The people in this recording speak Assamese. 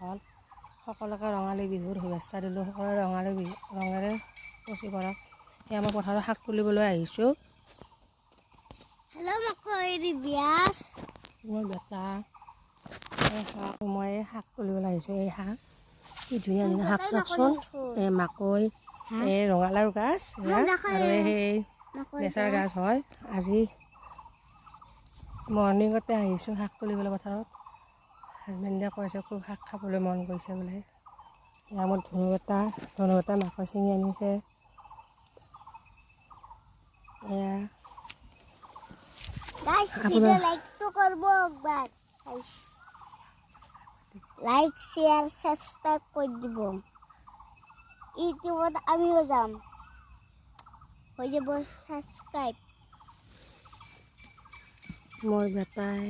হ'ল সকলোকে ৰঙালী বিহুৰ শুভেচ্ছা দিলোঁ। সকলোৱে ৰঙালী বিহু ৰঙেৰে উপচি পৰক। সেয়া মই পথাৰত শাক তুলিবলৈ আহিছোঁ। হেল্ল' মকৰি বিয়াছ মোৰ বেটা মই শাক তুলিবলৈ আহিছোঁ। এই শাক কি ধুনীয়া ধুনীয়া শাক চাওকচোন। এই মাকৈ, এই ৰঙালাওৰ গাছ আৰু সেই লেচাৰ গাছ হয়। আজি মৰ্ণিঙতে আহিছোঁ শাক তুলিবলৈ পথাৰত। হাজবেণ্ডে কৈছে খুব শাক খাবলৈ মন গৈছে বোলে। এয়া মোৰ ধনুবেটা মাকৈ ছিঙি আনিছে। এয়া গাইস ভিডিও লাইকটো করব একবার গাইস লাইক শেয়ার সাবস্ক্রাইব করে দিব ইউটিউবত আমিও যাম হয়ে যাব সাবস্ক্রাইব মোৰ বেটাই